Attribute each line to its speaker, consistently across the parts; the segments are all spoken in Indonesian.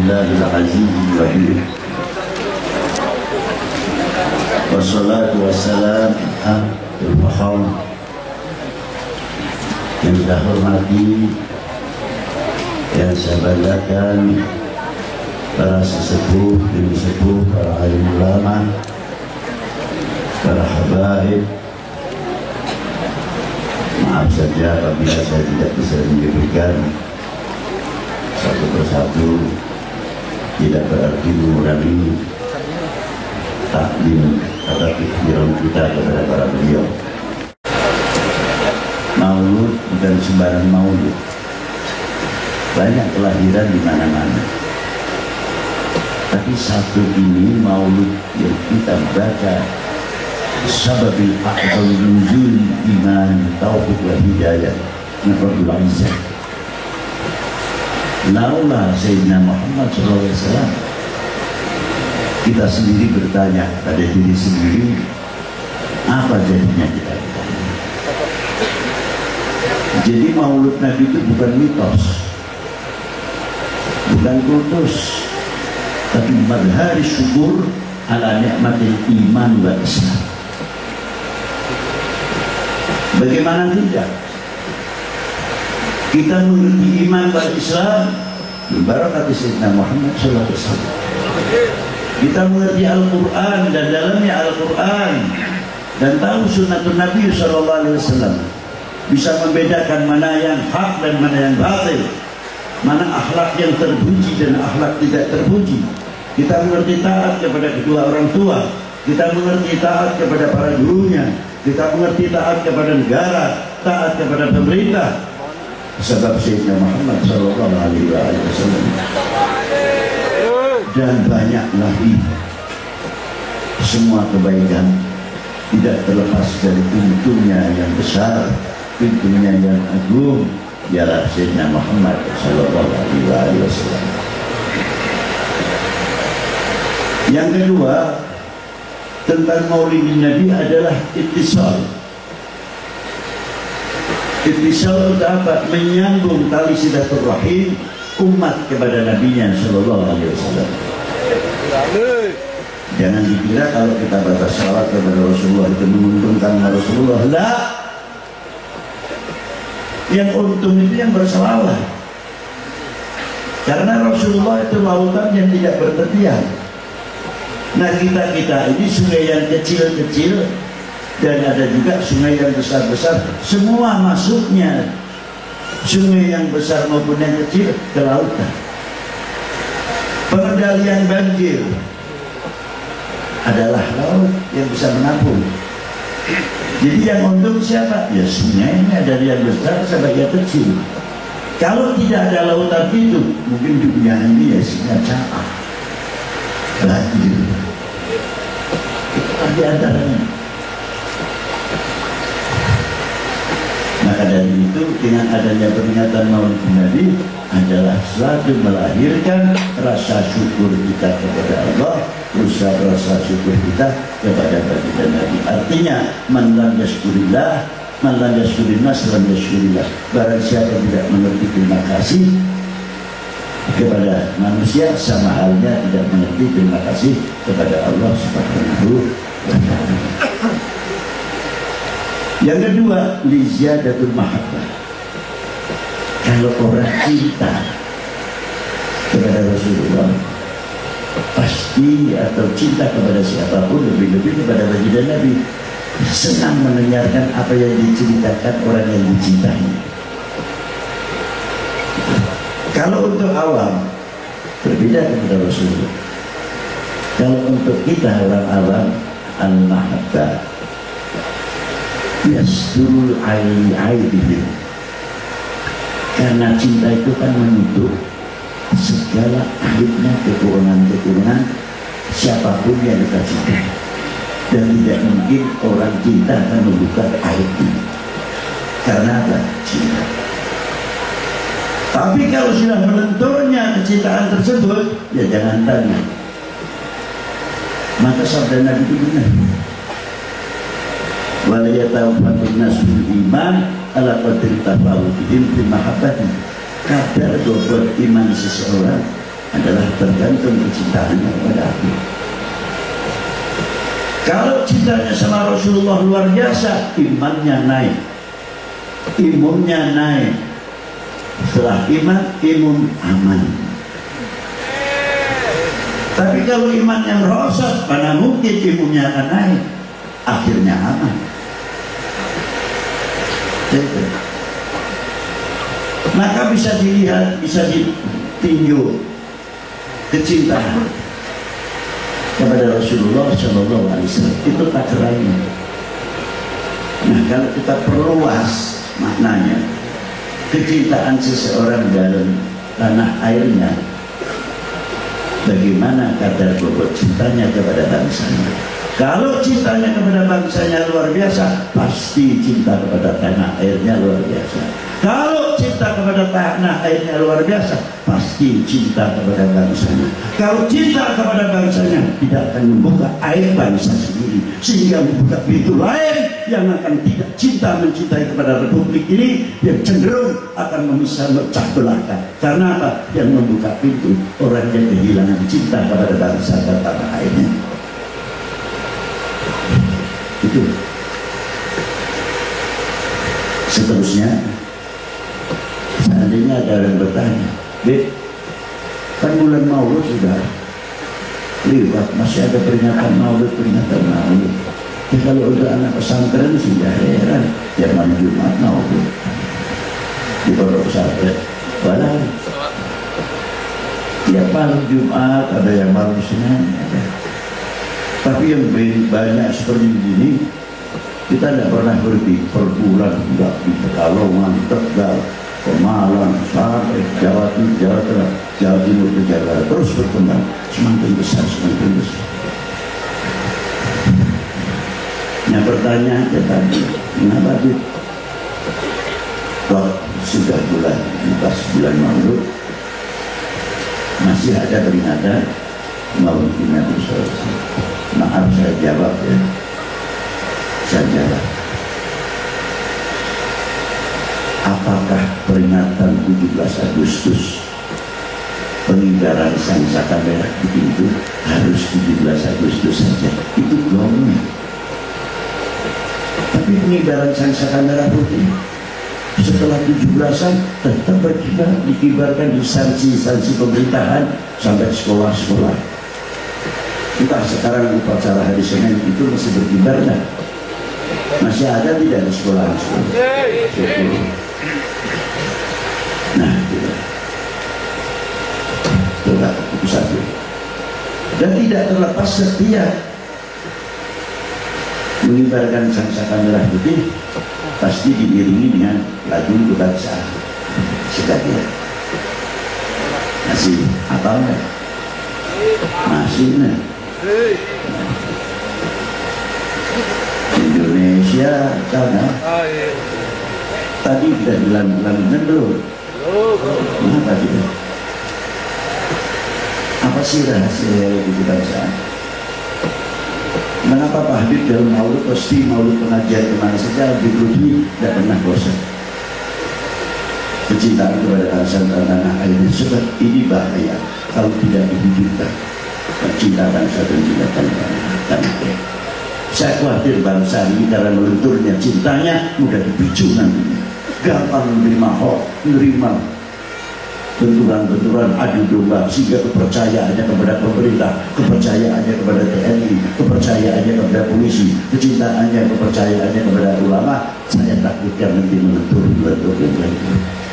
Speaker 1: Alhamdulillahil azizil wahid. Wassalatu wassalam al-faham yang saya hormati, yang saya banggakan, para sesepuh, diri sepuh, para alim ulama, para habaib. Maaf saja apabila saya tidak bisa menyebutkan satu persatu, tidak berarti mengurangi taklim atau pikiran kita kepada para beliau. Maulud bukan sembarang maulud, banyak kelahiran di mana-mana. Tapi satu ini maulud yang kita baca, sababil a'zam nuzul iman taufiq wa hidayah min Rabbil Izzah. Laula Sayyidina Muhammad SAW, kita sendiri bertanya pada diri sendiri, apa jadinya kita? Jadi maulud Nabi itu bukan mitos, bukan kultus, tapi madhari syukur ala nikmatil iman wa Islam. Bagaimana tidak? Kita mengerti iman dan Islam barakat Sayyidina Muhammad SAW. Kita mengerti Al-Quran dan dalamnya Al-Quran dan tahu sunnatun Nabi SAW, bisa membedakan mana yang hak dan mana yang batil, mana akhlak yang terpuji dan akhlak tidak terpuji. Kita mengerti taat kepada kedua orang tua, kita mengerti taat kepada para gurunya, kita mengerti taat kepada negara, taat kepada pemerintah. Sebab Sayyidina Muhammad SAW. Dan banyak lagi semua kebaikan tidak terlepas dari pintunya yang besar, pintunya yang agung, ialah Sayyidina Muhammad SAW. Yang kedua, tentang Maulid Nabi adalah ittisal. Ittisal itu apa? Menyambung tali silaturahim umat kepada Nabi-Nya SAW. Jangan dikira kalau kita baca salawat kepada Rasulullah itu menguntungkan Rasulullah. Lah, yang untung itu yang bersalawat, karena Rasulullah itu lautan yang tidak bertepian. Nah, kita ini sungai yang kecil-kecil dan ada juga sungai yang besar-besar, semua masuknya sungai yang besar maupun yang kecil ke lautan. Pengendalian banjir adalah laut yang bisa menampung. Jadi yang untung siapa? Ya sungainya, dari yang besar sampai yang kecil. Kalau tidak ada lautan itu, mungkin dunia ini ya singa caah, banjir. Itu di antaranya. Maka dari itu, dengan adanya peringatan Maulid Nabi adalah selalu melahirkan rasa syukur kita kepada Allah, rasa syukur kita kepada baginda Nabi. Artinya, man lam yashkurillah, man lam yashkurillah, lam yashkurillah. Barang siapa tidak mengerti terima kasih kepada manusia, sama halnya tidak mengerti terima kasih kepada Allah Subhanahu wa ta'ala. Yang kedua, liziyadatul mahabbah. Kalau orang cinta kepada Rasulullah, pasti atau cinta kepada siapapun, lebih-lebih kepada baginda Nabi, senang mendengarkan apa yang diceritakan orang yang dicintai. Kalau untuk awam, berbeda kepada Rasulullah. Kalau untuk kita orang awam, al-mahabbah yasturul aibihim, karena cinta itu kan menutup segala aibnya, kekurangan-kekurangan siapapun yang kita cintai, dan tidak mungkin orang cinta akan membuka aibnya. Karena apa? Cinta. Tapi kalau sudah melenturnya kecintaan tersebut, ya jangan tanya. Maka sabda Nabi itu benar. Walayatawfatun nasul iman ala qadri tafawutihim fi mahabbati. Kadar bobot iman seseorang adalah tergantung kecintaannya kepada aku. Kalau cintanya sama Rasulullah luar biasa, imannya naik, imunnya naik. Setelah iman, imun aman. Tapi kalau imannya merosot, mana mungkin imunnya akan naik, akhirnya aman. Jadi, maka bisa dilihat, bisa ditinjau kecintaan kepada Rasulullah Shallallahu Alaihi Wasallam itu takarannya. Nah, kalau kita perluas maknanya, kecintaan seseorang dalam tanah airnya, bagaimana kadar bobot cintanya kepada bangsanya. Kalau cintanya kepada bangsanya luar biasa, pasti cinta kepada tanah airnya luar biasa. Kalau cinta kepada tanah airnya luar biasa, pasti cinta kepada bangsanya. Kalau cinta kepada bangsanya, tidak akan membuka air bangsa sendiri, sehingga membuka pintu lain yang akan tidak cinta mencintai kepada republik ini, yang cenderung akan memecah belahkan. Karena apa? Yang membuka pintu orang yang kehilangan cinta kepada bangsa dan tanah airnya. Itu. Seterusnya, seandainya ada orang bertanya, "Beb, kan bulan Maulud sudah lewat, masih ada peringatan Maulud. Ya, kalau udah anak pesantren sudah heran, ya malam Jumat Maulud di pondok pesantren, walau ya malam Jumat ada yang malam Senin ada. Tapi yang banyak seperti begini, kita tidak pernah berhenti per bulan, enggak di Pekalongan, Tegal, Pemalang, sampai Jawa Timur, Jawa Tengah, Jawa Timur ke Jakarta, terus berkembang, semakin besar. Yang pertanyaan tadi, kenapa kok sudah bulan Maulud masih ada peringatan Maulid Nabi SAW? Maaf saya jawab ya, saya jawab. Apakah peringatan 17 Agustus pengibaran sangsaka merah putih itu harus 17 Agustus saja? Itu belum. Tapi pengibaran sangsaka merah putih setelah 17-an tetap berkibar, dikibarkan di instansi pemerintahan sampai sekolah-sekolah. Entah sekarang upacara hari Senin itu masih berkibar kan? Masih ada tidak di sekolah? Nah, gitu. Coba itu satu. Dan tidak terlepas setiap mengibarkan sangsaka merah putih pasti diiringi dengan lagu kebangsaan. Sebagian masih apa enggak? Masih nih. Indonesia karena tadi sudah bilang belum. Kenapa tidak? Apa sih rahasia lagu kebangsaan? Mengapa Pak Habib dalam Maulud pasti Maulud pengajian kemana saja diikuti tidak pernah bosan? Kecintaan kepada bangsa dan tanah air, sebab ini bahaya kalau tidak diwujudkan. Cinta bangsa dan cinta tanah air. Saya khawatir bangsa ini karena melenturnya cintanya mudah dipicu nantinya, gampang menerima benturan-benturan adu domba, sehingga kepercayaannya kepada pemerintah, kepercayaannya kepada TNI, kepercayaannya kepada polisi, kepercayaannya kepada ulama, saya takutkan nanti melentur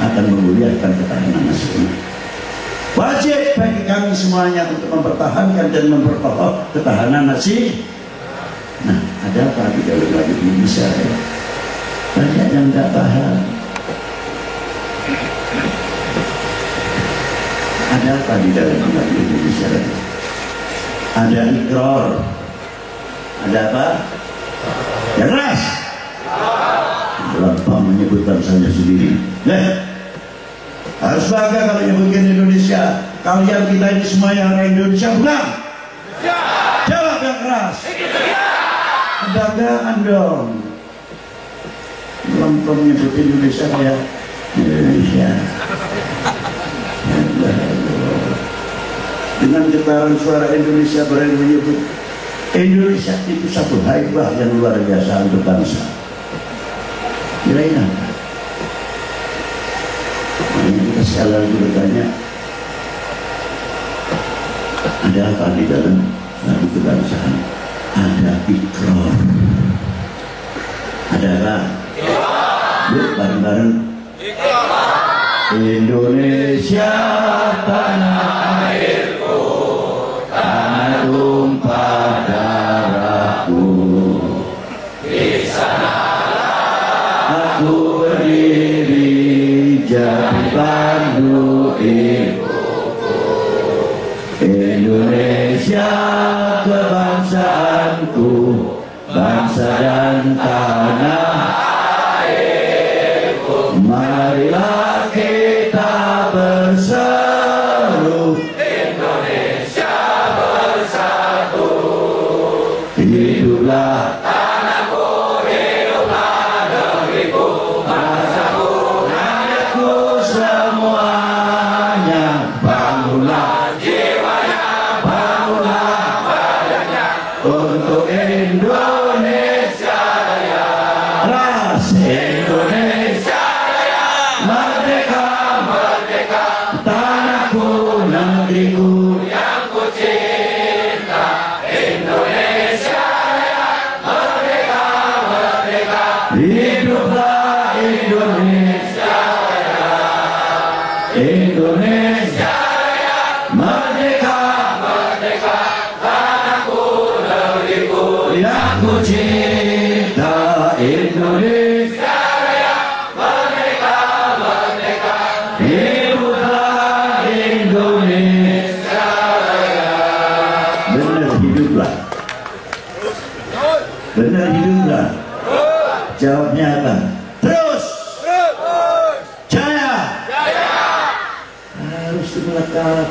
Speaker 1: akan menggoliatkan ketahanan nasional. Wajib bagi kami semuanya untuk mempertahankan dan memperkokoh ketahanan nasional. Nah, ada apa di dalam lagu Indonesia ya? Banyak yang tidak paham. Ada apa di dalam lagu Indonesia? Ada ikrar. Ada apa? Keras. Gampang menyebut bangsanya sendiri. Harus bangga kalau menyebutkan Indonesia. Kalian kita ini semuanya orang Indonesia, bukan? Jawab yang keras. Kebanggaan dong. Belum menyebut Indonesia kayak Indonesia. dengan getaran suara Indonesia berani menyebut Indonesia itu satu haibah yang luar biasa untuk bangsa. Kirain apa? Makanya kita sekali lagi bertanya, ada apa di dalam lagu kebangsaan? Ada ikrar. Ada apa? Yuk bareng-bareng. Indonesia tanah airku, tanah tumpah darahku. Di sanalah aku berdiri jadi pandu ibuku. Indonesia kebangsaanku, bangsa dan tanah airku. Marilah kita berseru, Indonesia bersatu. Hiduplah tanahku, hiduplah negeriku, bangsaku, rakyatku semuanya. Bangunlah jiwanya, bangunlah badannya untuk Indonesia Raya. Ras Indonesia Raya, merdeka, merdeka, tanahku, negeriku yang ku cinta. Indonesia Raya, merdeka, merdeka, hiduplah Indonesia Raya. Indonesia Raya, merdeka, merdeka, tanahku, negeriku yang ku cinta. Indonesia Raya, merdeka, merdeka, hiduplah Indonesia Raya. Benar hiduplah. Benar hiduplah. Jawabnya apa? Terus. Jaya. Harus melekat.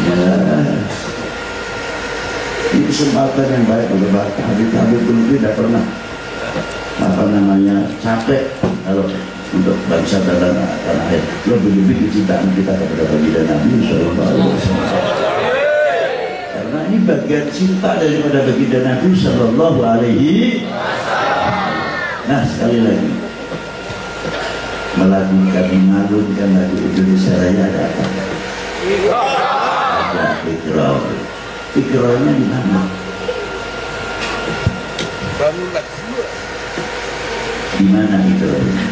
Speaker 1: Ya. Ini kesempatan yang baik bagi Bapak Habib dulu tidak pernah capek kalau untuk bangsa dan tanah air. Lebih-lebih kecintaan kita kepada baginda Nabi Sallallahu Alaihi Wasallam. Karena ini bagian cinta daripada baginda Nabi Sallallahu Alaihi Wasallam. Nah sekali lagi, mengagungkan lagu Indonesia Raya ada apa? Ada ikrar. Ikrarnya di mana? Di mana ikrarnya?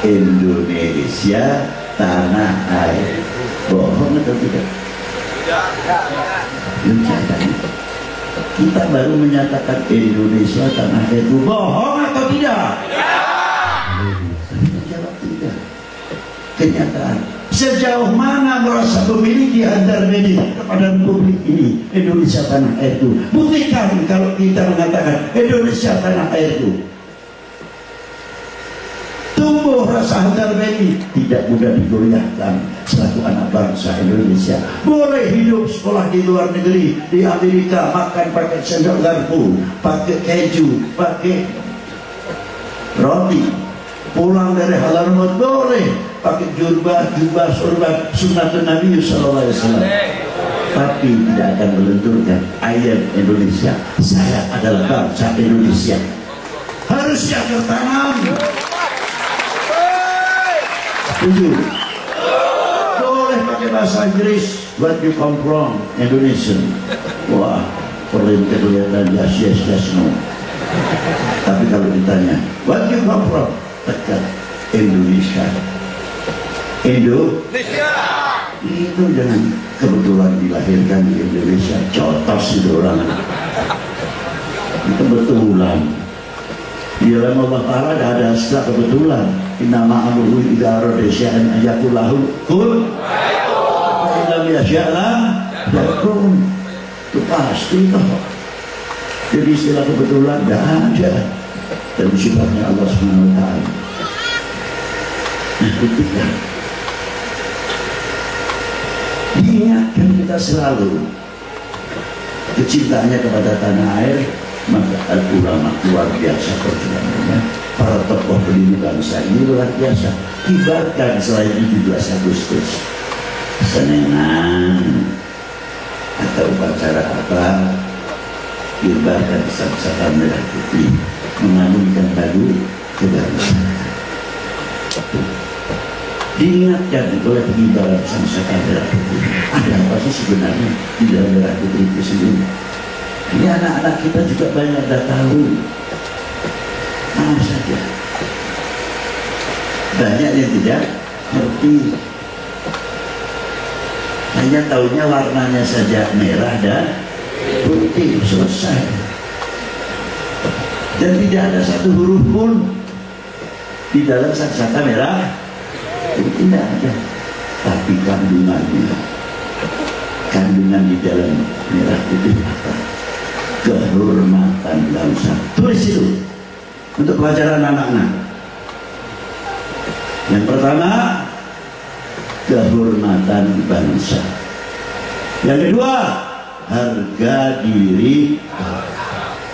Speaker 1: Indonesia tanah air. Bohong atau tidak? Kita baru menyatakan Indonesia tanah air itu bohong atau tidak? Kita jawab tidak. Kenyataan. Sejauh mana merasa memiliki antar bedi kepada republik ini Indonesia tanah air itu? Buktikan kalau kita mengatakan Indonesia tanah air itu. Tumbuh rasa antar bedi, tidak mudah digoyahkan selaku anak bangsa Indonesia. Boleh hidup sekolah di luar negeri, di Amerika, makan pakai sendok garpu, pakai keju, pakai roti. Pulang dari halal maut boleh pakai jubah sorban sunnatun Nabi Sallallahu Alaihi Wasallam. Tapi tidak akan melenturkan ayat Indonesia. Saya adalah bangsa Indonesia. Harusnya tertanam. Setuju? Boleh pakai bahasa Inggris. What you come from? Indonesian. Wah, perlu kelihatan yes no. Tapi kalau ditanya, what you come from? Tekan Indonesia. Indonesia itu jangan kebetulan dilahirkan di Indonesia, cotos itu orang. Kebetulan di dalam Allah Ta'ala ada istilah kebetulan. Innama amruhu idza arada syai'an an yaqula lahu kun fayakun. Lam yasha'la yakun. Itu pasti toh. Jadi istilah kebetulan tidak ada dan sifatnya Allah Subhanahu wa Ta'ala. Nah, ketika diingatkan kita selalu kecintaannya kepada tanah air, maka ulama luar biasa perjuangannya. Para tokoh pendiri bangsa ini luar biasa. Kibarkan selain 17 Agustus, senengan atau upacara apa, kibarkan sang-saka merah putih, mengalunkan lagu kebangsaan. Diingatkan oleh pengibaran sang-saka merah putih, ada apa sih sebenarnya di dalam merah putih itu sendiri? Ini anak-anak kita juga banyak tidak tahu. Maaf saja, banyak yang tidak ngerti. Hanya tahunya warnanya saja merah dan putih, selesai. Dan tidak ada satu huruf pun di dalam sang-saka merah putih, tidak ada. Tapi kandungan di dalam merah putih apa? Kehormatan bangsa. Tulis itu untuk pelajaran anak-anak. Yang pertama, kehormatan bangsa. Yang kedua, harga diri.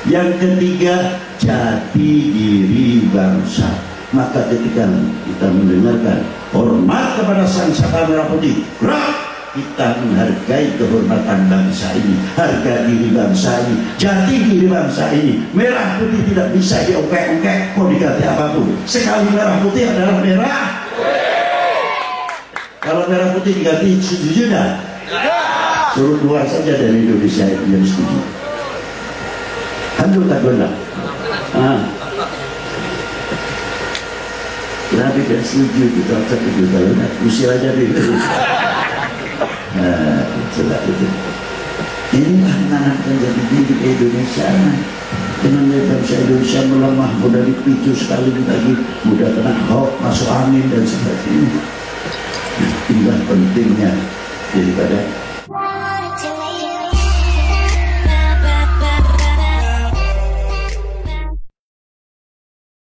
Speaker 1: Yang ketiga, jati diri bangsa. Maka ketika kita mendengarkan hormat kepada sang-saka merah putih, kita menghargai kehormatan bangsa ini, harga diri bangsa ini, jati diri bangsa ini. Merah putih tidak bisa diongkek-ongkek, mau diganti apapun. Sekali merah putih adalah merah. Kalau merah putih diganti, setuju tidak? Suruh keluar saja dari Indonesia yang setuju. Hancur tak benar? Kenapa tidak setuju? Kita setuju kalau usir aja dulu. Coba itu. Inilah menanamkan jati diri Indonesia. Dengan bangsa Indonesia melemah, mudah dipicu sekali lagi, mudah kena hoax, masuk angin dan sebagainya. Inilah pentingnya daripada